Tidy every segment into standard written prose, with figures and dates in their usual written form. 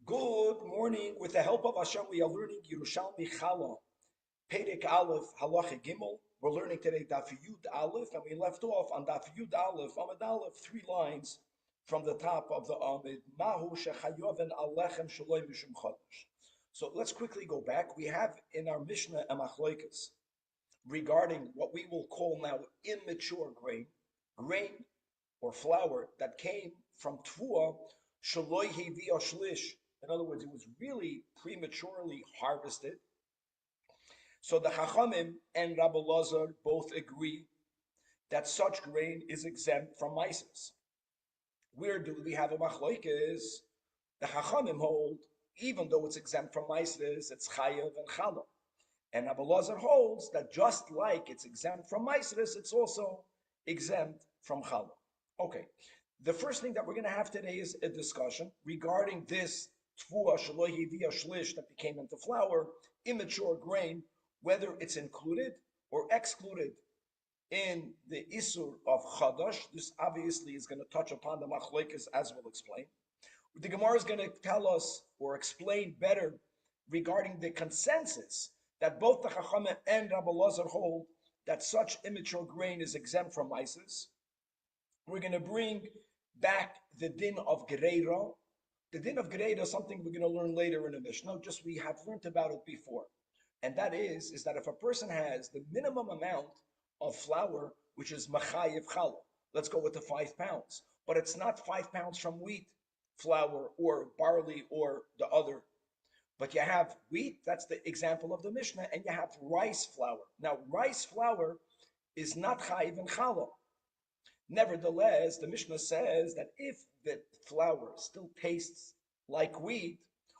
Good morning. With the help of Hashem, we are learning Yerushalmi Chala, Perek Aleph, Halacha Gimel. We're learning today Daf Yud Aleph, and we left off on Daf Yud Aleph, Amid Aleph, 3 lines from the top of the Amid. Mahu shechayoven alechem shaloi mishum chodesh. So let's quickly go back. We have in our Mishnah a machlokes regarding what we will call now immature grain or flour that came from Tvua shaloi hevi shlish. In other words, it was really prematurely harvested. So the Chachamim and Rabbi Lazar both agree that such grain is exempt from mises. Where do we have a machlokes? The Chachamim hold, even though it's exempt from mises, it's chayav and challah. And Rabbi Lazar holds that just like it's exempt from mises, it's also exempt from challah. Okay, the first thing that we're going to have today is a discussion regarding this Tvua shaloi hivia shlish that became into flour, immature grain, whether it's included or excluded in the Isur of Chadash. This obviously is going to touch upon the machlokes, as we'll explain. The Gemara is going to tell us or explain better regarding the consensus that both the Chachamim and Rabbi Lazar hold that such immature grain is exempt from mises. We're going to bring back the din of Gereira. The din of Gereira is something we're going to learn later in the Mishnah, just we have learned about it before. And that is that if a person has the minimum amount of flour, which is machayev challah, let's go with the 5 pounds, but it's not 5 pounds from wheat flour or barley or the other. But you have wheat, that's the example of the Mishnah, and you have rice flour. Now, rice flour is not chayev and challah. Nevertheless, the Mishnah says that if the flour still tastes like wheat,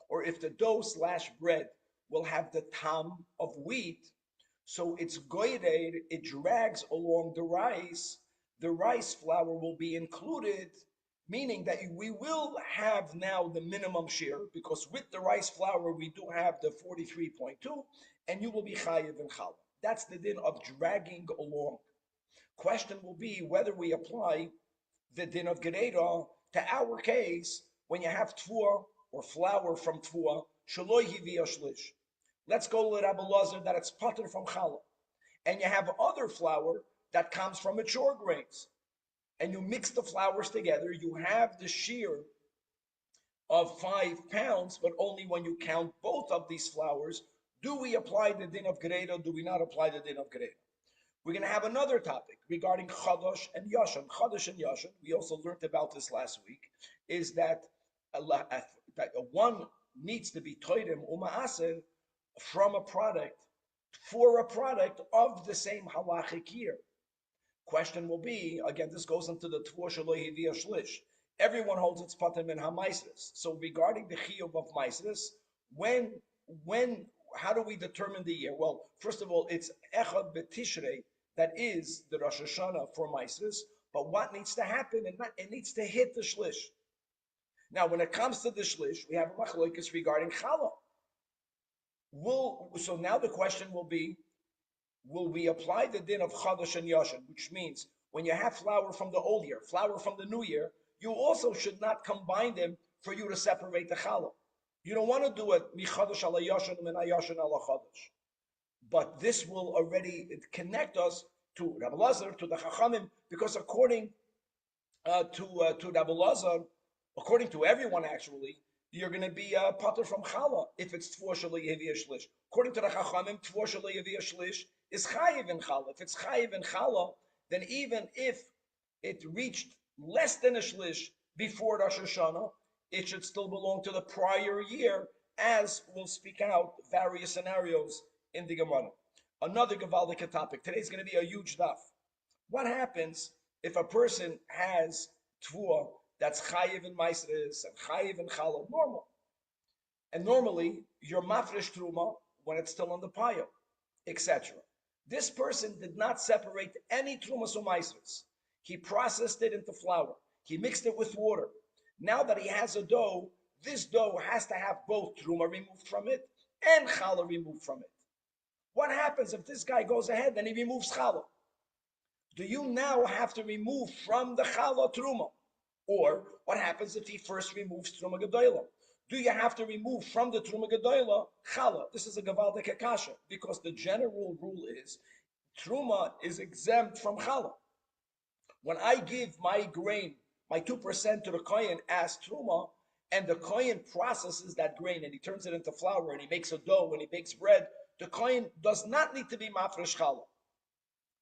or if the dough/bread will have the tam of wheat, so it's goyred, it drags along the rice flour will be included, meaning that we will have now the minimum share, because with the rice flour we do have the 43.2, and you will be chayiv and challah. That's the din of dragging along. Question will be whether we apply the din of Gereira to our case when you have tvua or flour from tvua, shaloi hivia shlish. Let's go with Rabbi Lazar that it's pater from challah. And you have other flour that comes from mature grains. And you mix the flours together, you have the shear of 5 pounds, but only when you count both of these flours, do we apply the din of Gereira, do we not apply the din of Gereira? We're going to have another topic regarding Chadash and Yashan. Chadash and Yashan, we also learned about this last week, is that one needs to be toidem uma'aser from a product for a product of the same halachic year. Question will be, again, this goes into the Tvua shaloi hivia shlish. Everyone holds its patim in hamaisris. So regarding the chiyuv of maisris, how do we determine the year? Well, first of all, it's Echad B'Tishrei that is the Rosh Hashanah for Maisris. But what needs to happen? It needs to hit the Shlish. Now, when it comes to the Shlish, we have a machlokes regarding Challah. So now the question will be, will we apply the din of Chadash and Yashan, which means when you have flour from the old year, flour from the new year, you also should not combine them for you to separate the Challah. You don't want to do it michadash ala yashan min ayashan ala chadash. But this will already connect us to Rabbi Lazar, to the Chachamim, because according to Rabbi Lazar, according to everyone actually, you're going to be pater from challah if it's tvua shaloi hivia shlish. According to the Chachamim, tvua shaloi hivia shlish is chayiv in challah. If it's chayiv in challah, then even if it reached less than a shlish before Rosh Hashanah, it should still belong to the prior year, as we'll speak out various scenarios in the Gemara. Another Gavaldic topic. Today's going to be a huge daf. What happens if a person has tvua that's chayiv in maisres and chayiv in challah, normal? And normally, you're mafresh truma when it's still on the pile, etc. This person did not separate any trumas or maisres. He processed it into flour. He mixed it with water. Now that he has a dough, this dough has to have both truma removed from it and challah removed from it. What happens if this guy goes ahead and he removes challah? Do you now have to remove from the challah truma? Or what happens if he first removes truma gedolah? do you have to remove from the Truma Gedoyla Chala? This is a Gavaldik Akasha, because the general rule is Truma is exempt from Chala. When I give my grain, my 2% to the Kohen as Truma, and the Kohen processes that grain and he turns it into flour and he makes a dough and he bakes bread, the Kohen does not need to be Mafresh Chala.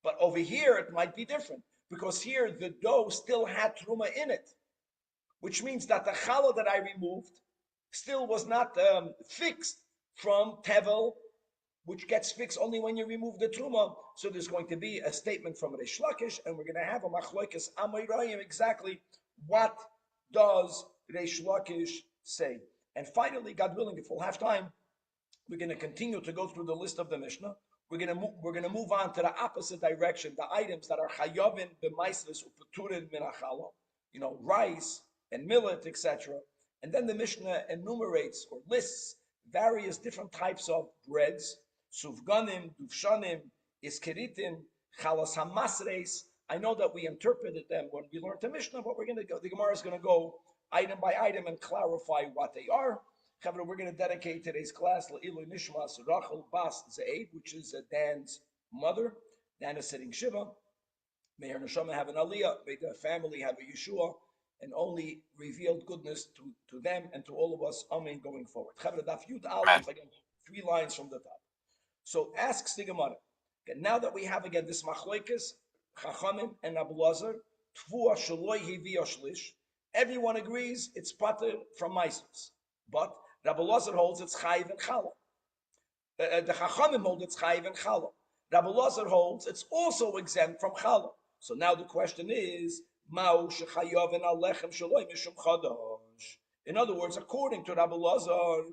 But over here it might be different, because here the dough still had Truma in it, which means that the Chala that I removed still was not fixed from Tevel, which gets fixed only when you remove the Truma. So there's going to be a statement from Reish Lakish, and we're going to have a Machloikes Amoraim, exactly what does Reish Lakish say. And finally, God willing, if we'll have time, we're going to continue to go through the list of the Mishnah. We're going to move on to the opposite direction, the items that are Chayovin b'maisres upeturin min hachala, rice and millet, etc. And then the Mishnah enumerates or lists various different types of breads: sufganim, duvshanim, iskeritim, chalas hamasres. I know that we interpreted them when we learned the Mishnah, but the Gemara is going to go item by item and clarify what they are. However, we're going to dedicate today's class Le'ilu Nishmas Rachel Bas Ze'ed, which is Dan's mother. Dan is sitting Shiva. May her neshama have an aliyah. May the family have a Yeshua, and only revealed goodness to them and to all of us. Amen. Going forward. Chavra Daf Yud Aleph, again, 3 lines from the top. So asks the Gemara. Okay, now that we have again this Machloikes, Chachamim and Abu Lazar, Tfua Shaloi Hivi Shlish, everyone agrees it's pater from Maisros. But Rabbi Lazar holds it's chayiv and chala. The Chachamim hold it's chayiv and chala. Rabbi Lazar holds it's also exempt from chala. So now the question is, Ma'u shechayav alechem shaloi mishum chadash. In other words, according to Rabbi Lazar,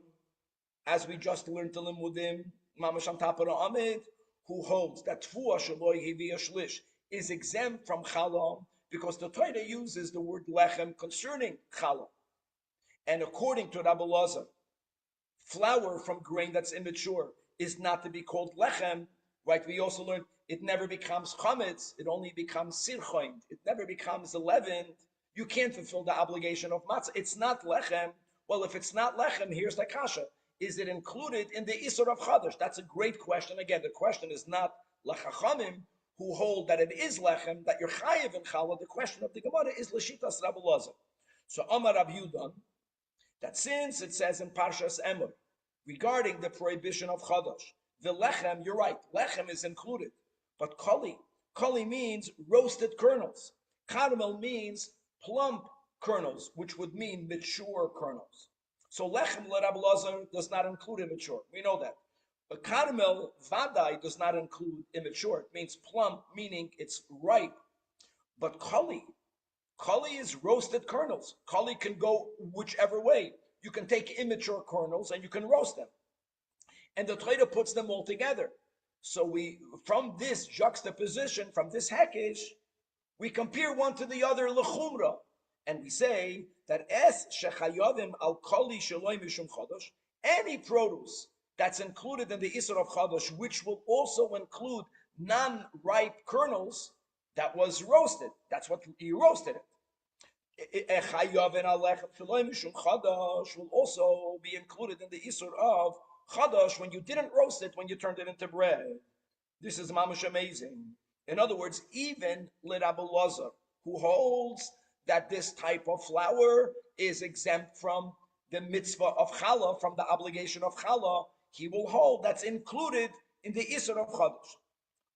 as we just learned to Limudim, Mamash Tapara Amid, who holds that Tfua shaloi hivi shlish is exempt from chala, because the Torah uses the word lechem concerning chala. And according to Rabbi Lazar, flour from grain that's immature is not to be called lechem, right? We also learned it never becomes chametz, it only becomes sirchoin, it never becomes leavened. You can't fulfill the obligation of matzah. It's not lechem. Well, if it's not lechem, here's the kasha. Is it included in the isur of chadash? That's a great question. Again, the question is not lachachamim, who hold that it is lechem, that you're chayiv in challah. The question of the Gemara is l'shitas Rabbi Lazar. So Amar Rabbi Yudan, that since it says in Parshas Emor regarding the prohibition of chadash, the lechem, you're right, lechem is included, but koli means roasted kernels. Caramel means plump kernels, which would mean mature kernels. So lechem Rabbi Lazar does not include immature. We know that. But caramel vadai does not include immature. It means plump, meaning it's ripe. But koli is roasted kernels. Kali can go whichever way. You can take immature kernels and you can roast them. And the Torah puts them all together. So from this juxtaposition, from this hekesh, we compare one to the other lechumra. And we say that es shechayavim al kali shaloi mishum chadash, any produce that's included in the isur of chadash, which will also include non-ripe kernels, that was roasted. That's what you roasted it. Will also be included in the isur of chadash when you didn't roast it, when you turned it into bread. This is mamash amazing. In other words, even Rabbi Lazar, who holds that this type of flour is exempt from the mitzvah of challah, from the obligation of challah, he will hold that's included in the isur of chadash.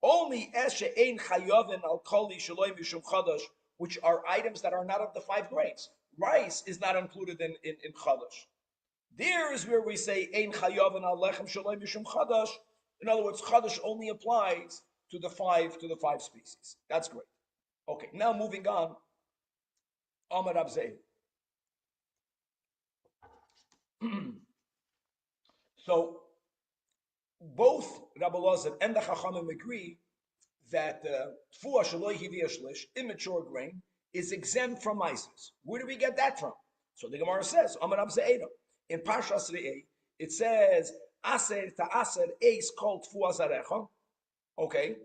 Only ein chayavin al kali shaloi mishum chadash, which are items that are not of the 5 grains. Rice is not included in chadash. There is where we say ein chayavin al lechem shaloi mishum chadash. In other words, chadash only applies to the 5 species. That's great. Okay, now moving on. Amar Rav Ze'ed. So both Rabbi Lazar and the Chachamim agree that tfuah shaloi hivi shlish, immature grain, is exempt from maises. Where do we get that from? So the Gemara says, Amar Rav Ze'ed, in Parshas Re'eh, it says, Aser ta'aser eis kol tfuah zarecha. Okay,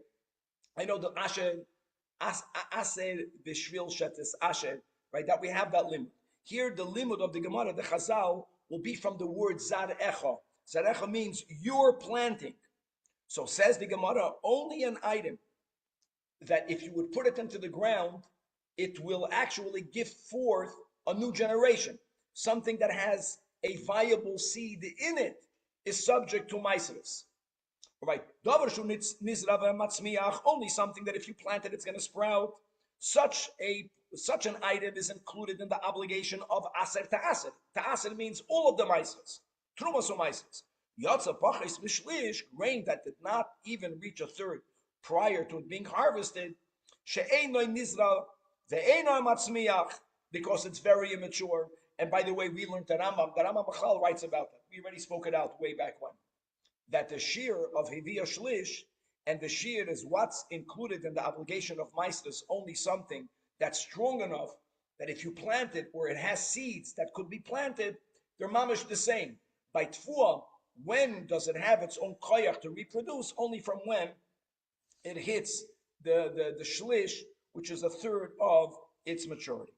I know the Aser b'shvil shetes Asher, right? That we have that limud. Here, the limud of the Gemara, the Chazal, will be from the word zarecha. Zarecha means you're planting. So says the Gemara, only an item that if you would put it into the ground, it will actually give forth a new generation. Something that has a viable seed in it is subject to maisros. Right? Only something that if you plant it, it's going to sprout. Such an item is included in the obligation of aser ta'aser. Ta'aser means all of the maisros. Trumas or maisros. Yatsa pachis mishlish, grain that did not even reach a third prior to it being harvested, she'einoi nizra ve'einoi matzmiach, because it's very immature. And by the way, we learned the Rambam Machal writes about that. We already spoke it out way back when. That the shear of Hiviyah Shlish and the shear is what's included in the obligation of Maisros, only something that's strong enough that if you plant it or it has seeds that could be planted, they're mamish the same. By Tfuah, when does it have its own koyach to reproduce? Only from when it hits the shlish, which is a third of its maturity.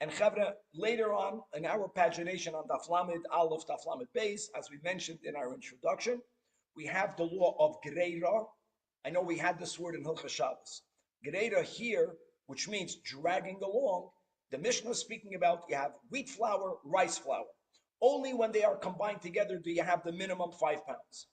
And Chavra, later on in our pagination on Daf Lamed Aleph, Daf Lamed Beis, as we mentioned in our introduction, we have the law of Greira. I know we had this word in Hilchas Shabbos. Greira here, which means dragging along, the Mishnah is speaking about you have wheat flour, rice flour. Only when they are combined together do you have the minimum 5 pounds.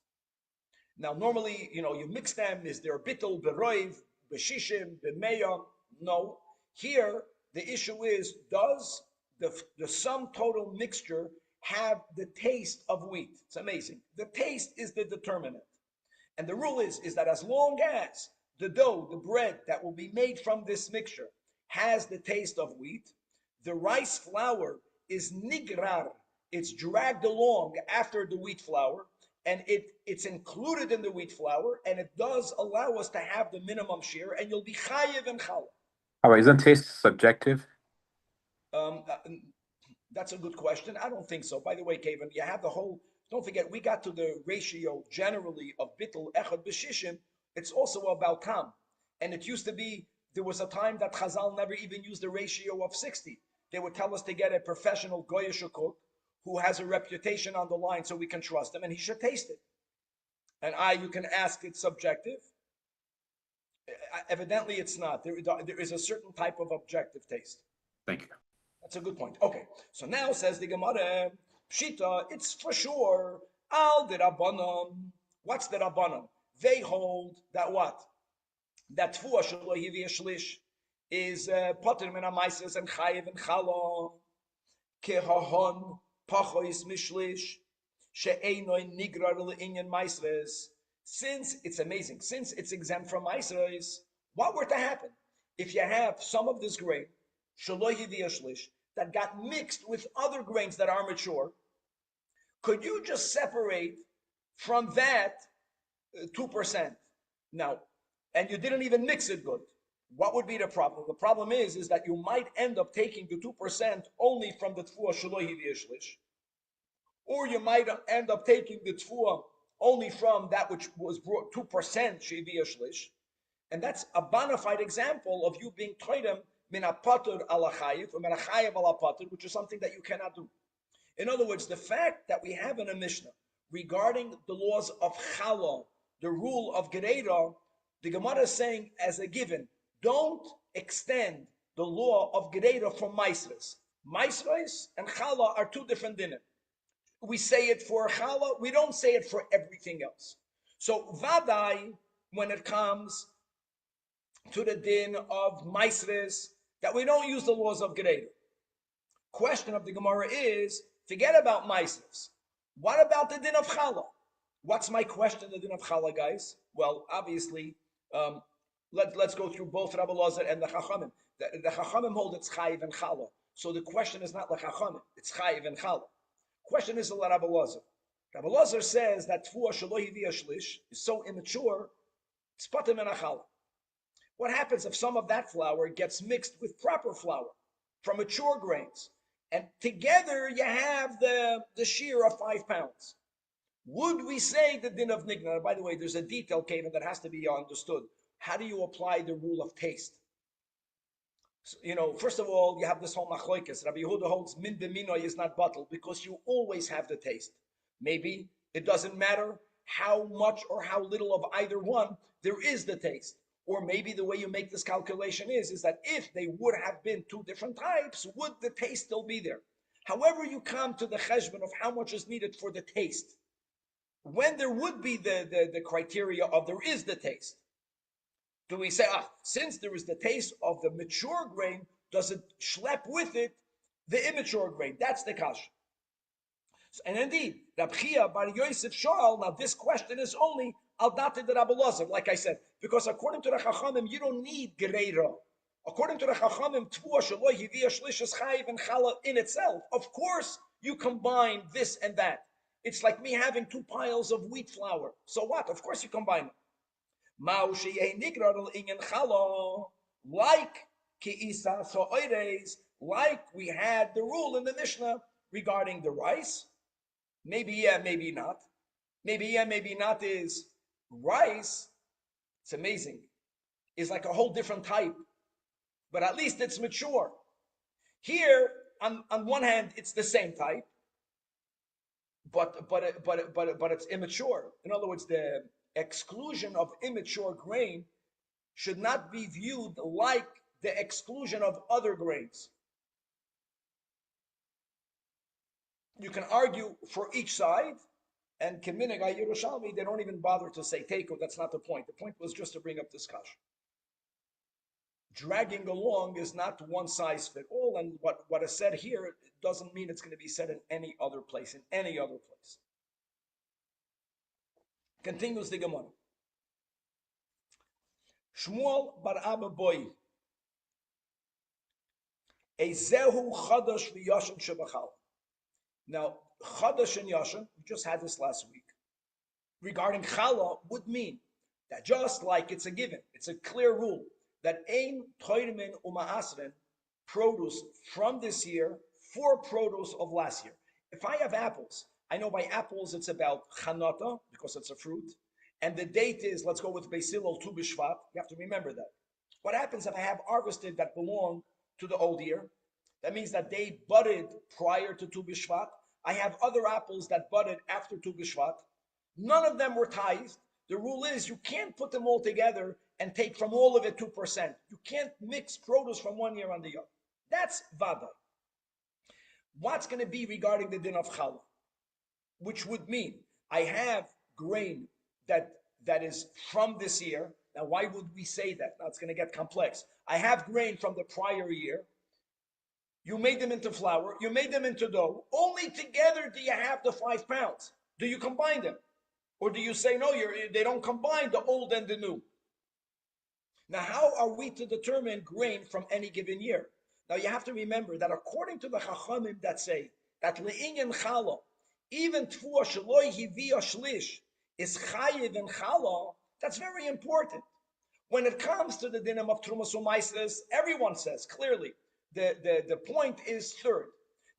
Now, normally, you mix them. Is there bittul, beroiv, beshishim, bemeya? No. Here, the issue is, does the sum total mixture have the taste of wheat? It's amazing. The taste is the determinant. And the rule is that as long as the dough, the bread that will be made from this mixture has the taste of wheat, the rice flour is nigrar. It's dragged along after the wheat flour, and it's included in the wheat flour, and it does allow us to have the minimum share, and you'll be chayiv and challah. All right, isn't taste subjective? That's a good question. I don't think so. By the way, Kevin, you have the whole, don't forget, we got to the ratio generally of bittul, echad, b'shishim. It's also about tam. And it used to be, there was a time that Chazal never even used the ratio of 60. They would tell us to get a professional goyish cook who has a reputation on the line so we can trust him, and he should taste it. And you can ask, it's subjective. Evidently, it's not. There is a certain type of objective taste. Thank you. That's a good point. Okay, so now says the Gemara, Pshita, it's for sure, al the Rabbanon. What's the Rabbanon? They hold that what? That Tfuah shelo hiviyah shlish is potter min ha'maisros and chayiv and chala kehahon pachois mishlish she'einoi nigrar le'inyan maisros. Since it's amazing, since it's exempt from maisros, what were to happen if you have some of this grain shelo hiviyah shlish that got mixed with other grains that are mature? Could you just separate from that 2%? Now, and you didn't even mix it good. What would be the problem? The problem is that you might end up taking the 2% only from the tfuah shelo hiviyah shlish, or you might end up taking the tfuah only from that which was brought 2% shehiviyah shlish, and that's a bona fide example of you being toidem min hapatur ala chayiv or min hachayiv ala patur, which is something that you cannot do. In other words, the fact that we have in a Mishnah regarding the laws of challah, the rule of gereira, the Gemara is saying as a given, don't extend the law of gereira from maisros. Maisros and challah are two different dinim. We say it for challah, we don't say it for everything else. So vadai, when it comes to the din of maisros, that we don't use the laws of gereira. Question of the Gemara is, forget about maisros. What about the din of challah? What's my question, the din of challah, guys? Well, obviously, let's go through both Rabbi Lazar and the Chachamim. The Chachamim hold it's chayiv and challah. So the question is not the Chachamim, it's chayiv and challah. Question is the Rabbi Lazar. Rabbi Lazar says that tfuah shelo hiviyah shlish is so immature, it's patim and challah. What happens if some of that flour gets mixed with proper flour from mature grains, and together you have the shear of 5 pounds? Would we say the din of nignar? By the way, there's a detail, Kevin, that has to be understood. How do you apply the rule of taste? So, first of all, you have this whole machloikis. Rabbi Yehuda holds min b'minoy is not bottled because you always have the taste. Maybe it doesn't matter how much or how little of either one, there is the taste. Or maybe the way you make this calculation is that if they would have been two different types, would the taste still be there? However you come to the cheshbon of how much is needed for the taste, when there would be the criteria of there is the taste, do we say, since there is the taste of the mature grain, does it schlep with it the immature grain? That's the kasha. And indeed, Rab Chia bar Yosef Shoal, now this question is only al date de Rabbi Lazar, like I said, because according to the Chachamim, you don't need Gereira. According to the Chachamim, Tvua Shaloi Hivia Shlish is Chayiv and Chala in itself. Of course, you combine this and that. It's like me having two piles of wheat flour. So what? Of course you combine them. Like Ki'isa So'oires, like we had the rule in the Mishnah regarding the rice. Maybe yeah, maybe not. Maybe yeah, maybe not is rice. It's amazing. Is like a whole different type, but at least it's mature. Here, on one hand, it's the same type, but it's immature. In other words, the exclusion of immature grain should not be viewed like the exclusion of other grains. You can argue for each side, and Keminig Yerushalmi, they don't even bother to say Teiko. That's not the point. The point was just to bring up discussion. Dragging along is not one size fit all, and what is said here doesn't mean it's going to be said in any other place, Continues the Gemara. Shmuel bar Abba Boy. Ezehu chadash v'yashin shebachal. Now, chadash and yashin, we just had this last week, regarding chala would mean that just like it's a given, it's a clear rule, that ein toirmin uma'asrin, produce from this year for produce of last year. If I have apples, I know by apples it's about chanata, because it's a fruit, and the date is, let's go with Beis Hillel, Tu B'Shvat. You have to remember that. What happens if I have harvested that belong to the old year? That means that they budded prior to Tu B'Shvat. I have other apples that budded after Tu B'Shvat. None of them were tithed. The rule is you can't put them all together and take from all of it 2%. You can't mix produce from one year on the other. That's vada. What's going to be regarding the din of challah? Which would mean I have grain that is from this year. Now, why would we say that? Now it's going to get complex. I have grain from the prior year. You made them into flour. You made them into dough. Only together do you have the 5 pounds. Do you combine them? Or do you say, no, they don't combine the old and the new? Now, how are we to determine grain from any given year? Now, you have to remember that according to the Chachamim that say that le'inyan chala, even tfuah sheloi hivia shlish is chayiv in chala, that's very important. When it comes to the dinim of trumas u'maisres, everyone says clearly the point is third.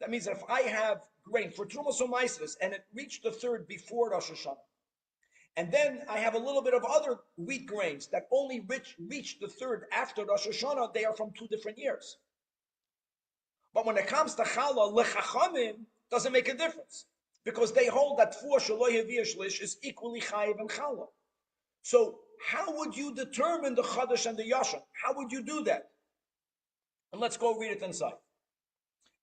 That means that if I have grain for trumas u'maisres and it reached the third before Rosh Hashanah, and then I have a little bit of other wheat grains that only reach the third after Rosh Hashanah, they are from 2 different years. But when it comes to challah, lechachamim doesn't make a difference, because they hold that tfuah sheloi hevia shlish is equally chayiv and challah. So how would you determine the chadash and the yashan? How would you do that? And let's go read it inside.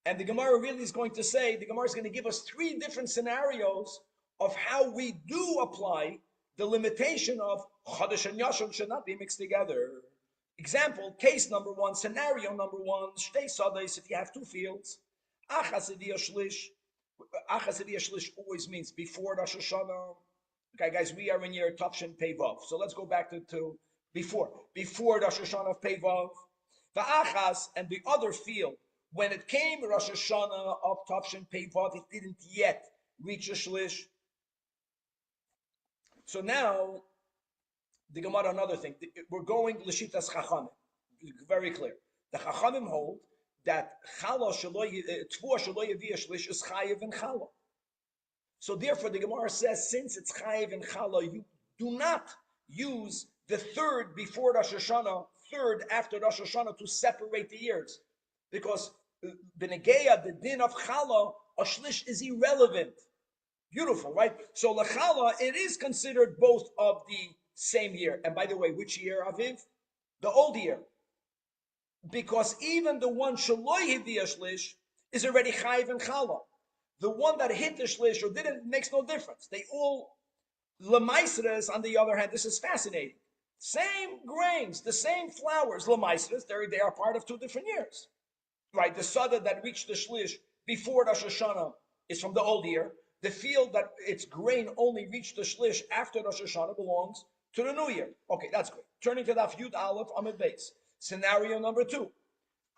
And the Gemara really is going to say, the Gemara is going to give us 3 different scenarios of how we do apply the limitation of chadash and yashan should not be mixed together. Example, case number 1, scenario number 1, shtei sadais, if you have 2 fields, achas idiyah shlish always means before Rosh Hashanah. Okay, guys, we are in year Tavshin Pei Vav. So let's go back to before Rosh Hashanah of Pei Vav. The achas and the other field, when it came Rosh Hashanah of Tavshin Pei Vav, it didn't yet reach a shlish. So now, the Gemara, another thing, we're going l'shitas chachamim, very clear. The chachamim hold that tfuah sheloi yevia shlish is chayiv and chala. So therefore, the Gemara says, since it's chayiv and chala, you do not use the third before Rosh Hashanah third after Rosh Hashanah to separate the years. Because Benegeya, the din of Chala, a shlish is irrelevant. Beautiful, right? So Lechala, it is considered both of the same year. And by the way, which year, Aviv? The old year. Because even the one Shaloi hit the Shlish is already Chayiv and Chala. The one that hit the Shlish or didn't makes no difference. They all, Lemaisres, on the other hand, this is fascinating. Same grains, the same flowers, Lemaisres, they are part of two different years. Right? The Sada that reached the Shlish before Rosh Hashanah is from the old year. The field that its grain only reached the Shlish after Rosh Hashanah belongs to the new year. Okay, that's great. Turning to Daf Yud Aleph Amid Beis. Scenario number 2.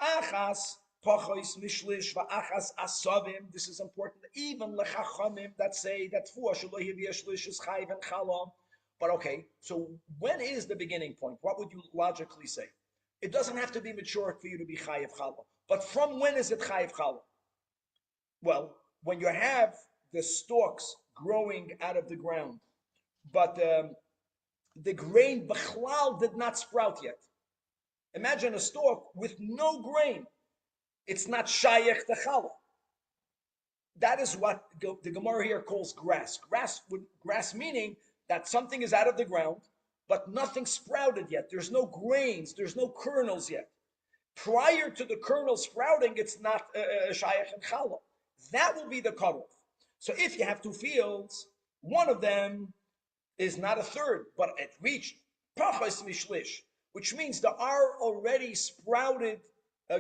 Achas Pachos Mishlish va'achas Asavim. This is important. Even lechachamim that say that Fuah Shelo Hivi Shlish is Chayiv and Chala. But okay, so when is the beginning point? What would you logically say? It doesn't have to be mature for you to be Chayiv Chala. But from when is it Chayiv Chala? Well, when you have the stalks growing out of the ground, but the grain Bechlal did not sprout yet. Imagine a stalk with no grain. It's not Shayech to Chala. That is what the Gemara here calls grass. Grass meaning that something is out of the ground, but nothing sprouted yet. There's no grains, there's no kernels yet. Prior to the kernel sprouting, it's not Shayech and Chala. That will be the cutoff. So if you have two fields, one of them is not a third, but it reached Pachos Mishlish, which means there are already sprouted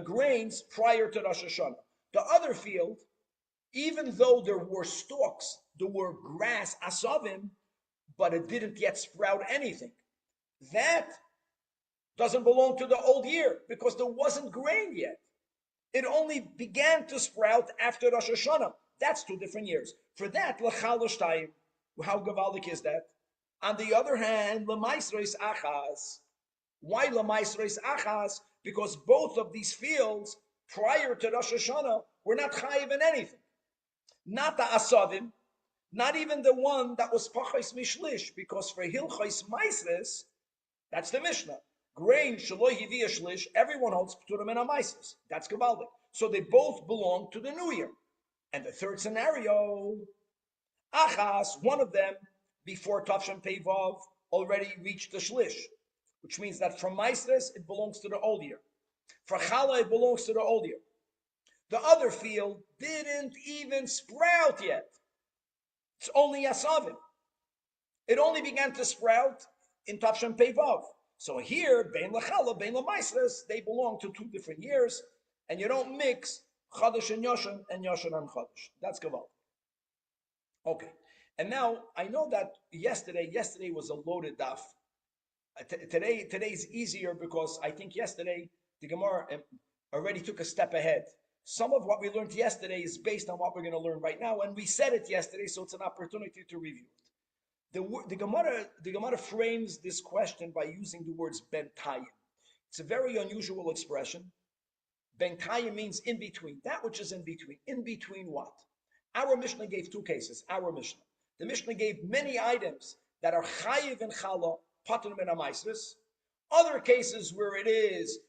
grains prior to Rosh Hashanah. The other field, even though there were stalks, there were grass, asavim, but it didn't yet sprout anything. That doesn't belong to the old year because there wasn't grain yet. It only began to sprout after Rosh Hashanah. That's 2 different years. For that, l'chal how gavaldik is that? On the other hand, l'maisreis achas. Why l'maisreis achas? Because both of these fields prior to Rosh Hashanah were not chayiv in anything. Not the asavim, not even the one that was pachos mishlish, because for hilchos maisres, that's the Mishnah. Grain shaloi hivi shlish, everyone holds pturim and amaisres. That's gavaldik. So they both belong to the new year. And the third scenario, achas, one of them before Tavshan Peivav already reached the shlish, which means that from maisres it belongs to the old year. For chala it belongs to the old year. The other field didn't even sprout yet. It's only asavim. It only began to sprout in Tavshan Peivav. So here, bein lachala, bein lamaisres, they belong to 2 different years, and you don't mix Chadash and Yoshan and Chadash. That's Gaval. Okay. And now I know that yesterday was a loaded daf. Today's easier because I think yesterday the Gemara already took a step ahead. Some of what we learned yesterday is based on what we're going to learn right now, and we said it yesterday, so it's an opportunity to review it. The Gemara frames this question by using the words bentayim. It's a very unusual expression. Bentayim means in between, that which is in between. In between what? Our Mishnah gave 2 cases. Our Mishnah. The Mishnah gave many items that are chayiv and chala, pater min amaisris. Other cases where it is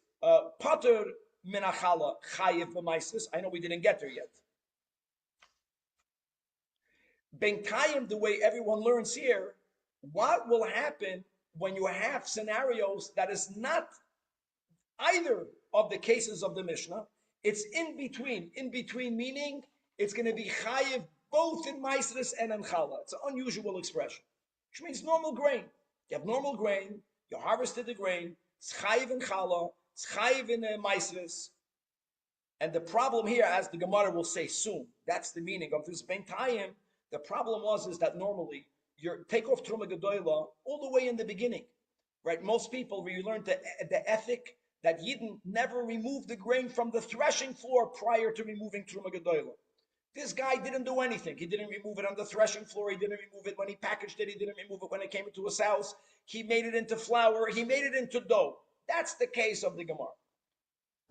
pater min achala, chayiv b'maisris. I know we didn't get there yet. Bentayim, the way everyone learns here, what will happen when you have scenarios that is not either of the cases of the Mishnah? It's in between. In between meaning it's going to be chayiv both in maisris and in chala. It's an unusual expression, which means normal grain. You have normal grain, you harvested the grain, it's chayiv in chala, it's chayiv in maisris. And the problem here, as the Gemara will say soon, that's the meaning of this bentayim. The problem is that normally you take off Truma Gedoyla all the way in the beginning, right? Most people, where you learn the ethic that Yidden never remove the grain from the threshing floor prior to removing Truma Gedoyla. This guy didn't do anything. He didn't remove it on the threshing floor. He didn't remove it when he packaged it. He didn't remove it when it came into his house. He made it into flour. He made it into dough. That's the case of the Gemara.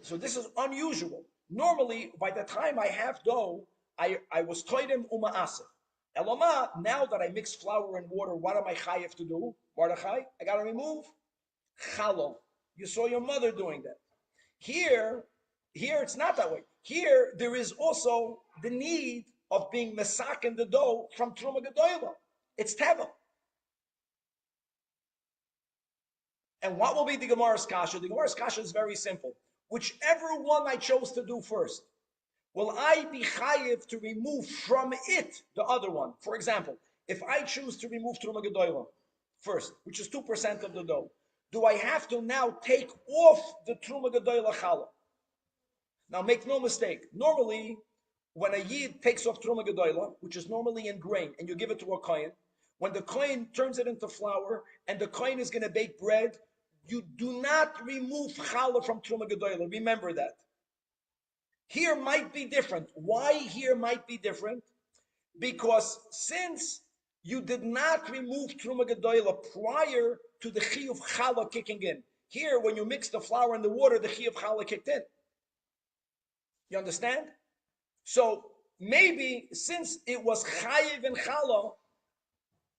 So this is unusual. Normally, by the time I have dough, I was toidim uma'aseh. Elama, now that I mix flour and water, what am I chayiv to do? Mordechai, I got to remove challah. You saw your mother doing that. Here it's not that way. Here there is also the need of being mesak in the dough from Truma Gedoyla. It's teva. And what will be the Gemara's kasha? The Gemara's kasha is very simple. Whichever one I chose to do first, will I be chayiv to remove from it the other one? For example, if I choose to remove Truma Gedoyla first, which is 2% of the dough, do I have to now take off the Truma Gedoyla challah? Now make no mistake, normally when a yid takes off Truma Gedoyla, which is normally in grain, and you give it to a kohen, when the kohen turns it into flour and the kohen is going to bake bread, you do not remove challah from Truma Gedoyla. Remember that. Here might be different. Why here might be different? Because since you did not remove Truma Gedoyla prior to the chi of challah kicking in, here when you mix the flour and the water, the chi of challah kicked in. You understand? So maybe since it was chayiv and challah,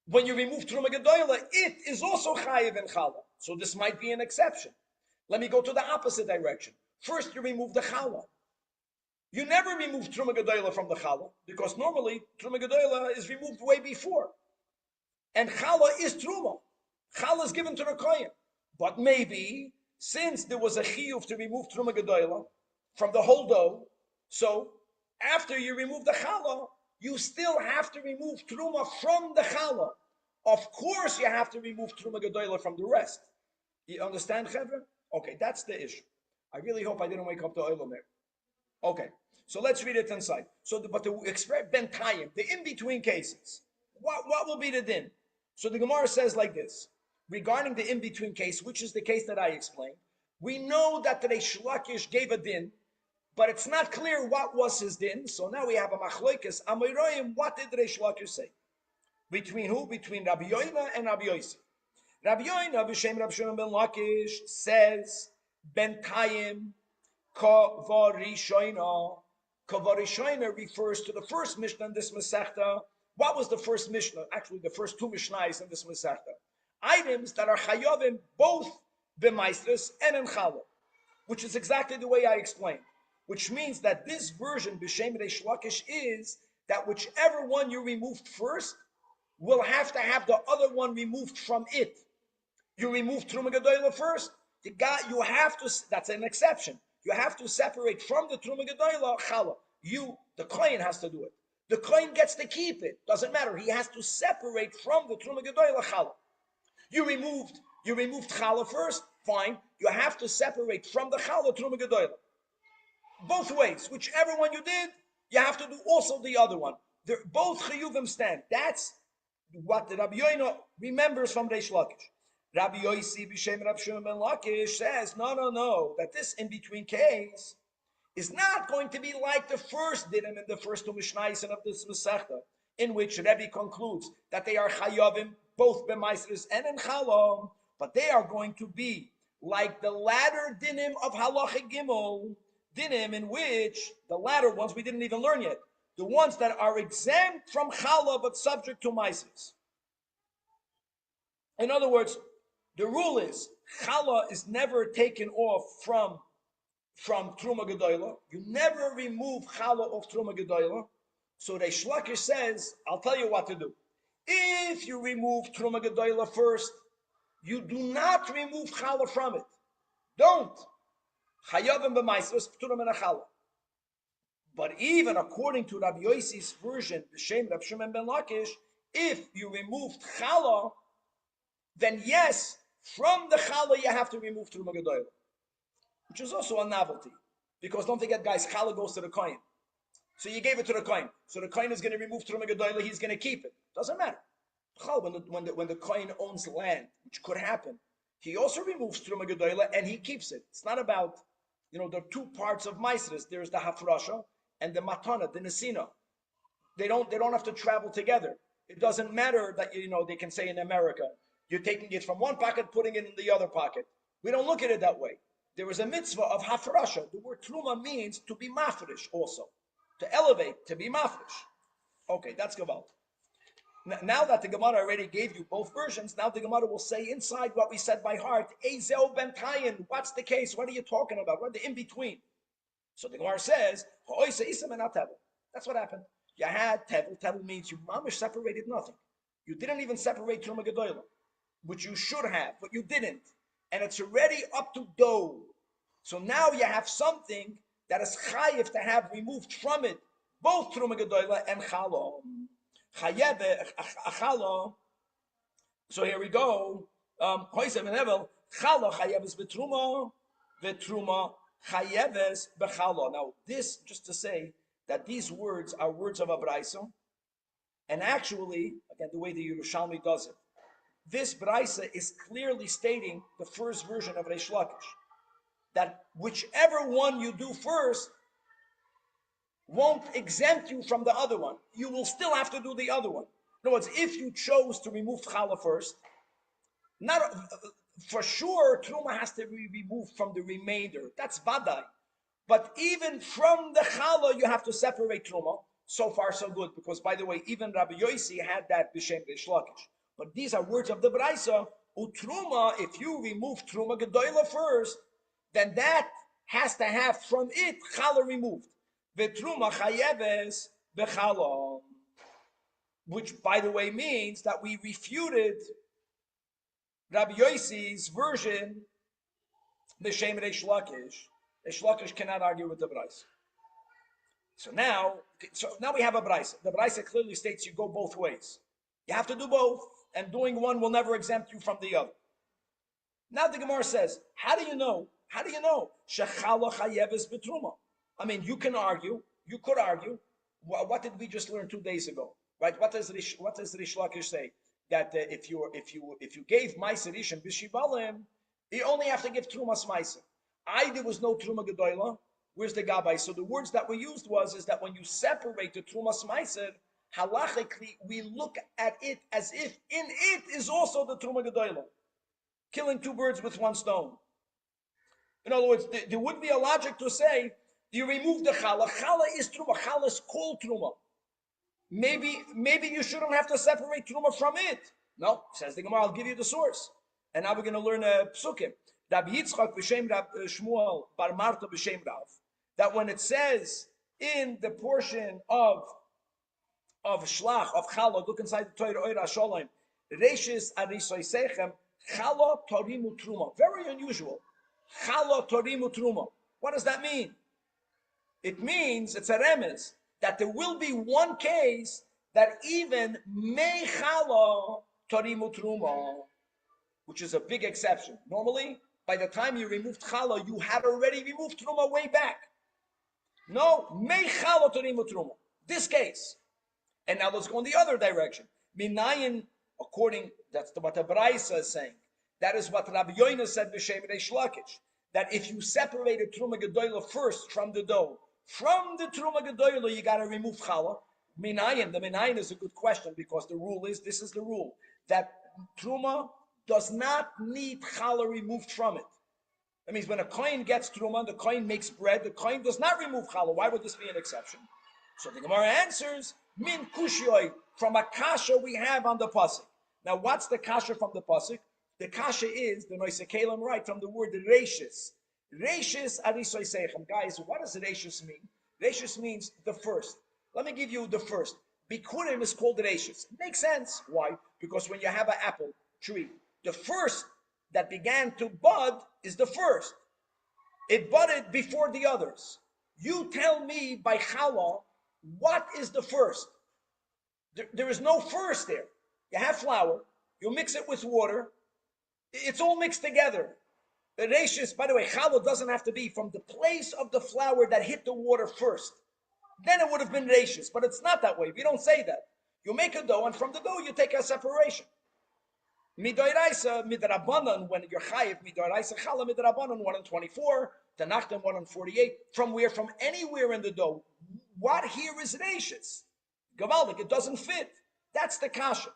when you remove Truma Gedoyla, it is also chayiv and challah. So this might be an exception. Let me go to the opposite direction. First, you remove the challah. You never remove Truma Gedoyla from the challah, because normally Truma Gedoyla is removed way before. And challah is Truma. Challah is given to the kohen. But maybe, since there was a chiyuv to remove Truma Gedoyla from the whole dough, so after you remove the challah, you still have to remove Truma from the challah. Of course you have to remove Truma Gedoyla from the rest. You understand, Chevra? Okay, that's the issue. I really hope I didn't wake up the oil there. Okay, so let's read it inside. So, but the express ben tayim, the in-between cases, what will be the din? So the Gemara says like this, regarding the in-between case, which is the case that I explained, we know that the Reish Lakish gave a din, but it's not clear what was his din. So now we have a machloikes amiroyim. What did Reish Lakish say? Between who? Between Rabbi Yoina and Rabbi Yossi. Rabbi Yoina, b'shem Rabbi Shimon ben Lakish, says ben tayim. Kavarishoina. Kavarishoina refers to the first Mishnah in this Masechta. What was the first Mishnah? Actually, the first two Mishnahs in this Masechta. Items that are chayovim both b'maisres and in challah, which is exactly the way I explained. Which means that this version, b'shem Reish Lakish, is that whichever one you removed first will have to have the other one removed from it. You remove Truma Gedoyla first. You have to. That's an exception. You have to separate from the Truma Gedoyla challah. The kohen has to do it. The kohen gets to keep it. Doesn't matter. He has to separate from the Truma Gedoyla challah. You removed challah first. Fine. You have to separate from the challah Truma Gedoyla. Both ways. Whichever one you did, you have to do also the other one. Both chiyuvim stand. That's what the Rabbi Yoina remembers from Reish Lakish. Rabbi Yossi b'shem Rabbi Shimon ben Lakish says, no, that this in-between case is not going to be like the first dinim in the first two Mishnayos of this Masechta, in which Rabbi concludes that they are chayavim both b'maisres and in chalom, but they are going to be like the latter dinim of halacha gimel, dinim in which the latter ones we didn't even learn yet, the ones that are exempt from challah but subject to maisres. In other words, the rule is challah is never taken off from Truma Gedoyla. You never remove challah of Truma Gedoyla. So Reish Lakish says, I'll tell you what to do. If you remove Truma Gedoyla first, you do not remove challah from it. Don't. Chayavim b'maisros p'turim and challah. But even according to Rabbi Yossi's version, b'shem Rabbi Shimon ben Lakish, if you removed challah, then yes, from the challah you have to remove Truma Gedoyla, which is also a novelty. Because don't forget, guys, challah goes to the kohen. So you gave it to the kohen. So the kohen is going to remove Truma Gedoyla, he's going to keep it. Doesn't matter. When the kohen owns land, which could happen, he also removes Truma Gedoyla and he keeps it. It's not about, there are two parts of maisres. There's the hafrasha and the matana, the nesina. They don't have to travel together. It doesn't matter that, they can say in America, you're taking it from one pocket, putting it in the other pocket. We don't look at it that way. There is a mitzvah of hafrasha. The word truma means to be mafresh also. To elevate, to be mafresh. Okay, that's Gaval. Now that the Gemara already gave you both versions, now the Gemara will say inside what we said by heart, Ezel ben Kayin, what's the case? What are you talking about? What the in between? So the Gemara says, that's what happened. You had Tevel. Tevel means you mamish separated nothing. You didn't even separate Truma Gedoyla, which you should have, but you didn't. And it's already up to dough. So now you have something that is chayiv to have removed from it, both Truma Gedoyla and Chala. So here we go. Chala chayeves betruma, vetruma chayeves bechala. Now this, just to say that these words are words of a brayso, and actually, again, the way the Yerushalmi does it, this brayso is clearly stating the first version of Reish Lakish, that whichever one you do first won't exempt you from the other one. You will still have to do the other one. In other words, if you chose to remove challah first, not for sure, truma has to be removed from the remainder. That's vadai. But even from the challah, you have to separate truma. So far, so good. Because, by the way, even Rabbi Yossi had that b'shem Reish Lakish. But these are words of the Braisa. Utruma, if you remove truma gedoyla first, then that has to have from it challah removed. Vetruma chayeves bechala, which, by the way, means that we refuted Rabbi Yossi's version, b'shem Reish Lakish. Reish Lakish cannot argue with the Braisa. So now we have a Braisa. The Braisa clearly states you go both ways. You have to do both, and doing one will never exempt you from the other. Now the Gemara says, how do you know? How do you know? Shechala chayeves betruma. I mean, you could argue. What did we just learn 2 days ago? Right? What does Reish Lakish say? That if you gave Meiser Rishon b'shibalim, you only have to give Trumas Meiser. There was no Truma Gedoyla. Where's the Gabbai? So the words that we used is that when you separate the Trumas Meiser, halachically we look at it as if in it is also the Truma Gedoyla, killing two birds with one stone. In other words, there would be a logic to say you remove the challah. Challah is truma. Challah is called truma. Maybe you shouldn't have to separate truma from it. No, says the Gemara. I'll give you the source. And now we're going to learn a psukim. Rabbi Yitzchak b'shem Shmuel bar Marta b'shem Rav. That when it says in the portion of shlach of challah, look inside the Torah Oira Sholem, reishis arisoi sechem challah torimu truma. Very unusual. Challah torimu truma. What does that mean? It means, it's a remez, that there will be one case that even mei challah torimu truma, which is a big exception. Normally, by the time you removed challah, you had already removed truma way back. No, mei challah torimu truma. This case. And now let's go in the other direction. Minayin, according, that's what the Braisa is saying. That is what Rabbi Yoina said b'shem Reish Lakish. That if you separated Truma Gedoyla first from the dough, from the Truma Gedoyla you got to remove challah. Minayin, the Minayin is a good question because the rule is, this is the rule, that Truma does not need challah removed from it. That means when a kohen gets Truma, the kohen makes bread, the kohen does not remove challah. Why would this be an exception? So the Gemara answers, min kushyoy, from a kasha we have on the pasuk. Now what's the kasha from the pasuk? The kasha is, the Noise Kalim right, from the word reishis. Reishis arisoi seichem. Guys, what does reishis mean? Reishis means the first. Let me give you the first. Bikurim is called reishis. It makes sense. Why? Because when you have an apple tree, the first that began to bud is the first. It budded before the others. You tell me by challah, what is the first? There is no first there. You have flour, you mix it with water, it's all mixed together. The reishis, by the way, challah doesn't have to be from the place of the flour that hit the water first. Then it would have been reishis, but it's not that way. We don't say that. You make a dough, and from the dough you take a separation. Midoraisa, midrabanan, when you're chayiv, midoraisa challah, midrabanan 124, Tanachtim 148. From where? From anywhere in the dough. What here is reishis? Gavaldik, it doesn't fit. That's the kasha.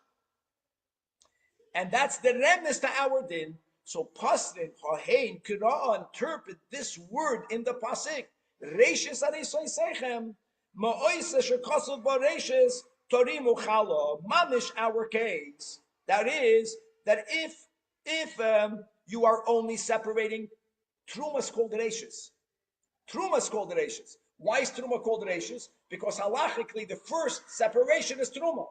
And that's the remnants to our din. So Pasrin, Hahein, Kira, interpret this word in the pasuk. Reishis arisoi sechem, ma'oise shekosov ba reishis, Torimu chala, mamish our case. That is, that if you are only separating trumas called reishis. Truma is called reishis. Why is truma called reishis? Because halachically the first separation is truma.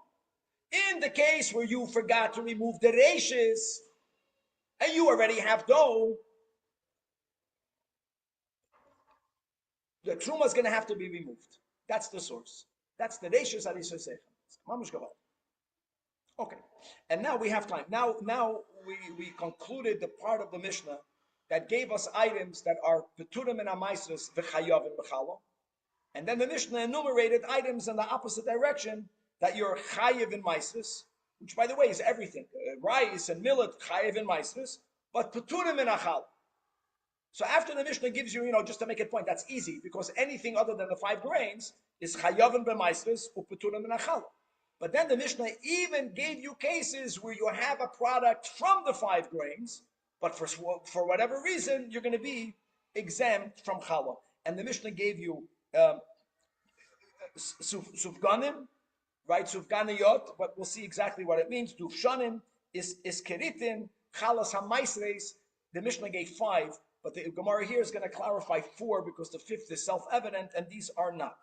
In the case where you forgot to remove the reishis and you already have dough, the truma is going to have to be removed. That's the source. That's the reishis adisosechem. Okay, and now we have time. Now we concluded the part of the Mishnah that gave us items that are peturim and amaisros v'chayav and b'chala, and then the Mishnah enumerated items in the opposite direction that you're chayiv in maisros, which by the way is everything, rice and millet chayiv in maisros, but peturim in achal. So after the Mishnah gives you, just to make a point, that's easy because anything other than the 5 grains is chayav and b'maisros or peturim in achal. But then the Mishnah even gave you cases where you have a product from the 5 grains, but for whatever reason, you're going to be exempt from challah. And the Mishnah gave you sufganim, right? Sufganiyot, but we'll see exactly what it means. Dufshanim is keritin, chalas hamaisres. The Mishnah gave 5, but the Gemara here is going to clarify 4 because the 5th is self-evident, and these are not.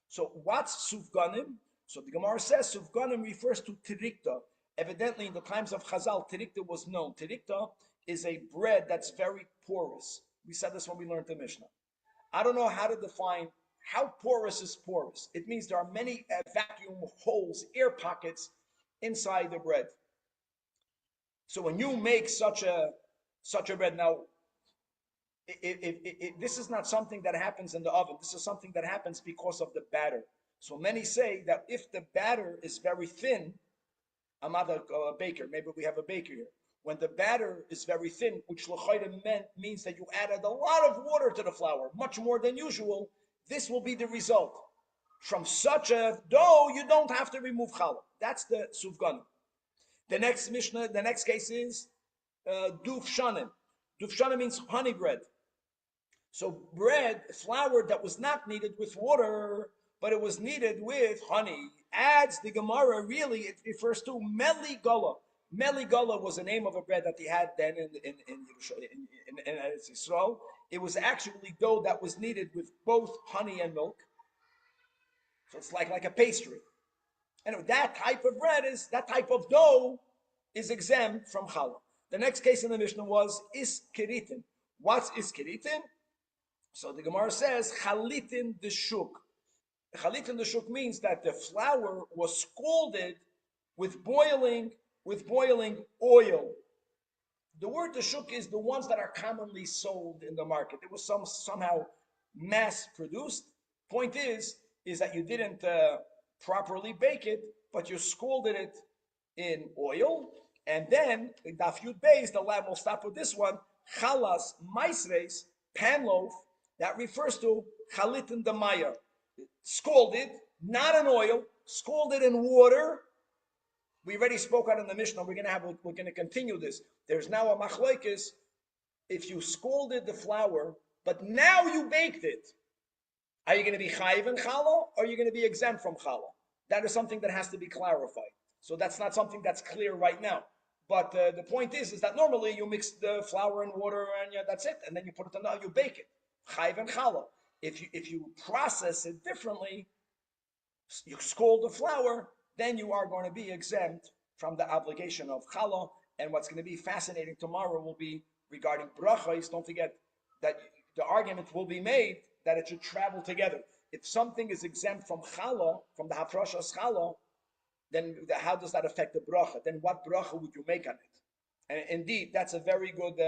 So what's sufganim? So the Gemara says Sufganim refers to tirikta. Evidently, in the times of Chazal, tirikta was known. Tirikta is a bread that's very porous. We said this when we learned the Mishnah. I don't know how to define how porous is porous. It means there are many vacuum holes, air pockets inside the bread. So when you make such a bread, now, this is not something that happens in the oven. This is something that happens because of the batter. So many say that if the batter is very thin, I'm not a baker, maybe we have a baker here. When the batter is very thin, which means that you added a lot of water to the flour, much more than usual, this will be the result. From such a dough, you don't have to remove challah. That's the sufgan. The next Mishnah, the next case is dufshanim. Dufshanim means honey bread. So flour that was not kneaded with water, but it was kneaded with honey. Adds the Gemara, really, it refers to meligala. Meligala was the name of a bread that they had then in Israel. It was actually dough that was kneaded with both honey and milk. So it's like a pastry. And that type of that type of dough is exempt from challah. The next case in the Mishnah was iskeritin. What's iskeritin? So the Gemara says chalitin deshuk. Chalitin deshuk means that the flour was scalded with boiling oil. The word deshuk is the ones that are commonly sold in the market. It was somehow mass produced. Point is that you didn't properly bake it, but you scalded it in oil, and then in Daf Yud Beis, the lab will stop with this one. Chalas maisres, pan loaf, that refers to chalitin demaya, scalded, not in oil, scalded in water. We already spoke out in the Mishnah. We're going to continue this. There's now a machlokes. If you scalded the flour, but now you baked it, are you going to be chayiv in challah, or are you going to be exempt from challah? That is something that has to be clarified. So that's not something that's clear right now. But the point is that normally you mix the flour and water, and that's it, and then you put it on, you bake it. Chayiv and challah. If you process it differently, you scald the flour, then you are going to be exempt from the obligation of challah. And what's going to be fascinating tomorrow will be regarding brachos. Don't forget that the argument will be made that it should travel together. If something is exempt from challah, from the hafrashas challah, then how does that affect the bracha? Then what bracha would you make on it? And indeed, that's a very good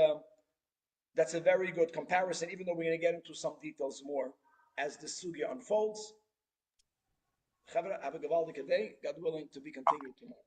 comparison, even though we're going to get into some details more as the sugya unfolds. Have a gewaldige day. God willing, to be continued tomorrow.